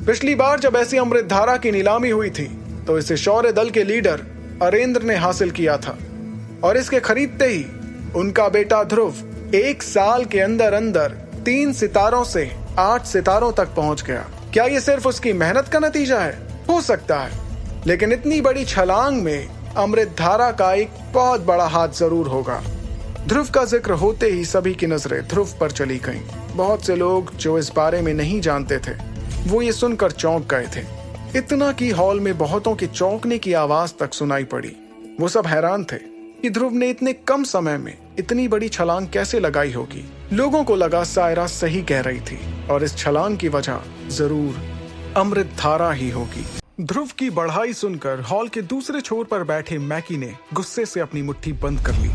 पिछली बार जब ऐसी अमृतधारा की नीलामी हुई थी तो इसे शौर्य दल के लीडर अरेंद्र ने हासिल किया था और इसके खरीदते ही उनका बेटा ध्रुव 1 साल के अंदर अंदर 3 सितारों से 8 सितारों तक पहुंच गया। क्या ये सिर्फ उसकी मेहनत का नतीजा है? हो सकता है, लेकिन इतनी बड़ी छलांग में अमृतधारा का एक बहुत बड़ा हाथ जरूर होगा। ध्रुव का जिक्र होते ही सभी की नजरें ध्रुव पर चली गईं। बहुत से लोग जो इस बारे में नहीं जानते थे वो ये सुनकर चौंक गए थे। इतना कि हॉल में बहुतों के चौंकने की आवाज तक सुनाई पड़ी। वो सब हैरान थे कि ध्रुव ने इतने कम समय में इतनी बड़ी छलांग कैसे लगाई होगी। लोगों को लगा सायरा सही कह रही थी और इस छलांग की वजह जरूर अमृतधारा ही होगी। ध्रुव की बढ़ाई सुनकर हॉल के दूसरे छोर पर बैठे मैकी ने गुस्से से अपनी मुट्ठी बंद कर ली।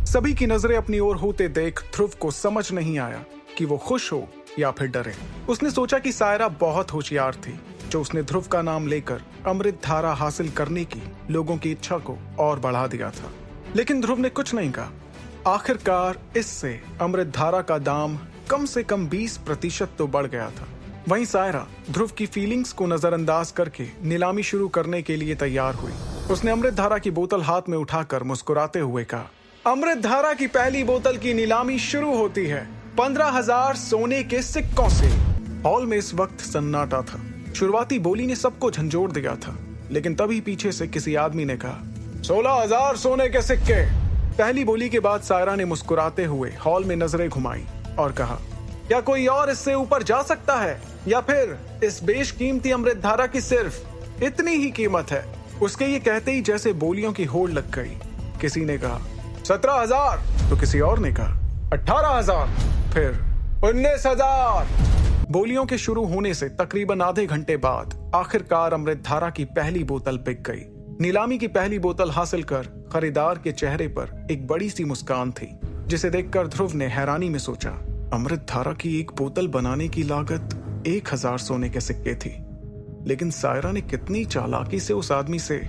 सभी की नजरें अपनी ओर होते देख ध्रुव को समझ नहीं आया कि वो खुश हो या फिर डरे। उसने सोचा कि सायरा बहुत होशियार थी जो उसने ध्रुव का नाम लेकर अमृतधारा हासिल करने की लोगों की इच्छा को और बढ़ा दिया था, लेकिन ध्रुव ने कुछ नहीं कहा। आखिरकार इससे अमृतधारा का दाम कम से कम 20% तो बढ़ गया था। वहीं सायरा ध्रुव की फीलिंग्स को नजरअंदाज करके नीलामी शुरू करने के लिए तैयार हुई। उसने अमृतधारा की बोतल हाथ में उठाकर मुस्कुराते हुए कहा, अमृतधारा की पहली बोतल की नीलामी शुरू होती है 15,000 सोने के सिक्कों से। हॉल में इस वक्त सन्नाटा था। शुरुआती बोली ने सबको झंझोड़ दिया था, लेकिन तभी पीछे से किसी आदमी ने कहा, 16,000 सोने के सिक्के। पहली बोली के बाद सायरा ने मुस्कुराते हुए हॉल में नजरें घुमाई और कहा, क्या कोई और इससे ऊपर जा सकता है या फिर इस बेशकीमती अमृतधारा की सिर्फ इतनी ही कीमत है? उसके ये कहते ही जैसे बोलियों की होड़ लग गई। किसी ने कहा 17,000 तो किसी और ने कहा 18,000, फिर 19,000। बोलियों के शुरू होने से तकरीबन आधे घंटे बाद आखिरकार अमृतधारा की पहली बोतल बिक गई। नीलामी की पहली बोतल हासिल कर खरीदार के चेहरे पर एक बड़ी सी मुस्कान थी, जिसे देखकर ध्रुव ने हैरानी में सोचा, अमृतधारा की एक बोतल बनाने की लागत 1,000 सोने के सिक्के थी, लेकिन सायरा ने कितनी चालाकी से उस आदमी से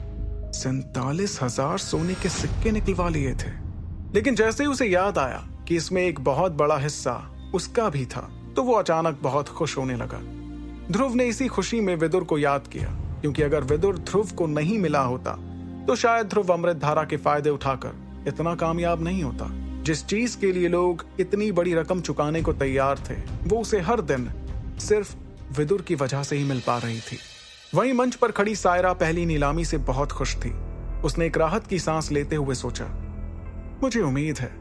47,000 सोने के सिक्के निकलवा लिए थे। लेकिन जैसे ही उसे याद आया कि इसमें एक बहुत बड़ा हिस्सा उसका भी था, तो वो अचानक बहुत खुश होने लगा। ध्रुव ने इसी खुशी में विदुर को याद किया, क्योंकि अगर विदुर ध्रुव को नहीं मिला होता तो शायद ध्रुव अमृतधारा के फायदे उठाकर इतना कामयाब नहीं होता। जिस चीज के लिए लोग इतनी बड़ी रकम चुकाने को तैयार थे, वो उसे हर दिन सिर्फ विदुर की वजह से ही मिल पा रही थी। वहीं मंच पर खड़ी सायरा पहली नीलामी से बहुत खुश थी। उसने एक राहत की सांस लेते हुए सोचा, मुझे उम्मीद है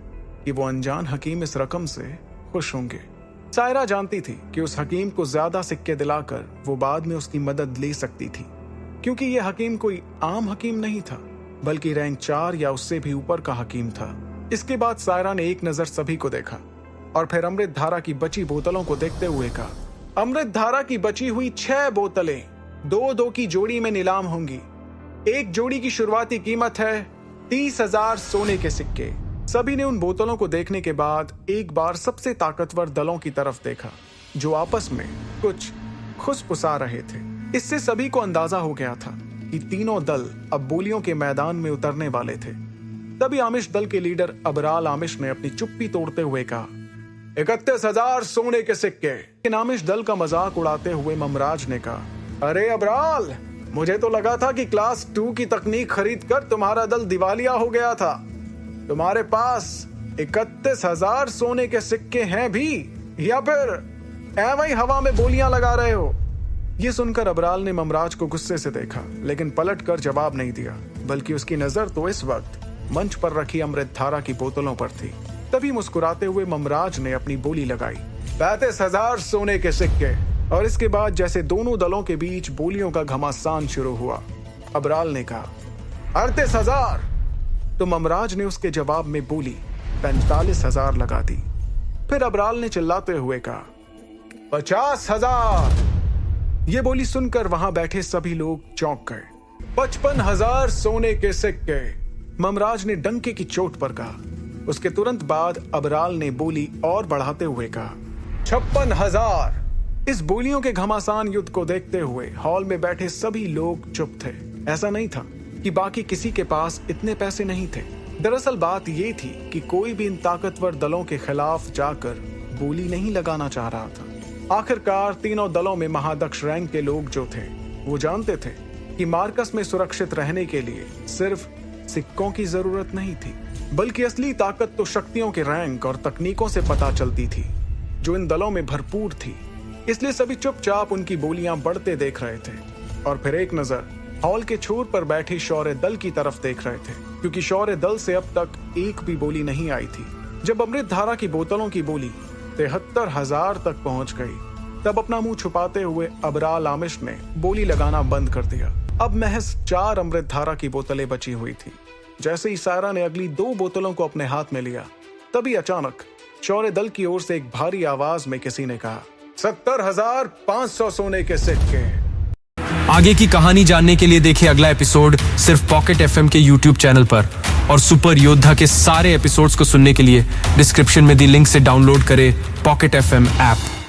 कि वो अनजान हकीम इस रकम से खुश होंगे। सायरा जानती थी कि उस हकीम को ज्यादा सिक्के दिलाकर वो बाद में उसकी मदद ले सकती थी, क्योंकि ये हकीम कोई आम हकीम नहीं था, बल्कि रैंक 4 या उससे भी ऊपर का हकीम था। इसके बाद सायरा ने एक नजर सभी को देखा और फिर अमृतधारा की बची बोतलों को देखते हुए कहा, अमृतधारा की बची हुई 6 बोतलें 2-2 की जोड़ी में नीलाम होंगी। एक जोड़ी की शुरुआती कीमत है 30,000 सोने के सिक्के। सभी ने उन बोतलों को देखने के बाद एक बार सबसे ताकतवर दलों की तरफ देखा, जो आपस में कुछ खुसफुसा रहे थे। इससे सभी को अंदाजा हो गया था कि तीनों दल अब बोलियों के मैदान में उतरने वाले थे। तभी आमिश दल के लीडर अबराल आमिश ने अपनी चुप्पी तोड़ते हुए कहा, 31,000 सोने के सिक्के। लेकिन आमिश दल का मजाक उड़ाते हुए ममराज ने कहा, अरे अबराल, मुझे तो लगा था कि क्लास 2 की तकनीक खरीद कर तुम्हारा दल दिवालिया हो गया था। तुम्हारे पास 31,000 सोने के सिक्के हैं भी, या फिर ऐਵੇਂ ही हवा में बोलियां लगा रहे हो? ये सुनकर अबराल ने ममराज को गुस्से से देखा, लेकिन पलटकर जवाब नहीं दिया, बल्कि उसकी नजर तो इस वक्त मंच पर रखी अमृतधारा की बोतलों पर थी। तभी मुस्कुराते हुए ममराज ने अपनी बोली लगाई, 35,000 सोने के सिक्के। और इसके बाद जैसे दोनों दलों के बीच बोलियों का घमासान शुरू हुआ। अबराल ने कहा, 38,000। तो ममराज ने उसके जवाब में बोली 45,000 लगा दी। फिर अबराल ने चिल्लाते हुए कहा, 50,000। ये बोली सुनकर वहां बैठे सभी लोग चौंक गए। 55,000 सोने के सिक्के, ममराज ने डंके की चोट पर कहा। उसके तुरंत बाद अबराल ने बोली और बढ़ाते हुए कहा, 56,000। इस बोलियों के घमासान युद्ध को देखते हुए हॉल में बैठे सभी लोग चुप थे। ऐसा नहीं था कि बाकी किसी के पास इतने पैसे नहीं थे। दरअसल बात ये थी कि कोई भी इन ताकतवर दलों के खिलाफ जाकर बोली नहीं लगाना चाह रहा था। आखिरकार तीनों दलों में महादक्ष रैंक के लोग जो थे वो जानते थे कि मार्कस में सुरक्षित रहने के लिए सिर्फ सिक्कों की जरूरत नहीं थी, बल्कि असली ताकत तो शक्तियों के रैंक और तकनीकों से पता चलती थी जो इन दलों में भरपूर थी। इसलिए सभी चुपचाप उनकी बोलियां बढ़ते देख रहे थे और फिर एक नजर हॉल के छोर पर बैठी शौर्य दल की तरफ देख रहे थे, क्योंकि शौर्य दल से अब तक एक भी बोली नहीं आई थी। जब अमृत धारा की बोतलों की बोली 73,000 तक पहुंच गई, तब अपना मुंह छुपाते हुए अबराल आमिश ने बोली लगाना बंद कर दिया। अब महज 4 अमृत धारा की बोतलें बची हुई थी। जैसे ही सायरा ने अगली 2 बोतलों को अपने हाथ में लिया, तभी अचानक शौर्य दल की ओर से एक भारी आवाज में किसी ने कहा, 70,500 सोने के सिक्के। आगे की कहानी जानने के लिए देखिए अगला एपिसोड सिर्फ पॉकेट एफएम के यूट्यूब चैनल पर, और सुपर योद्धा के सारे एपिसोड्स को सुनने के लिए डिस्क्रिप्शन में दी लिंक से डाउनलोड करें पॉकेट एफएम ऐप।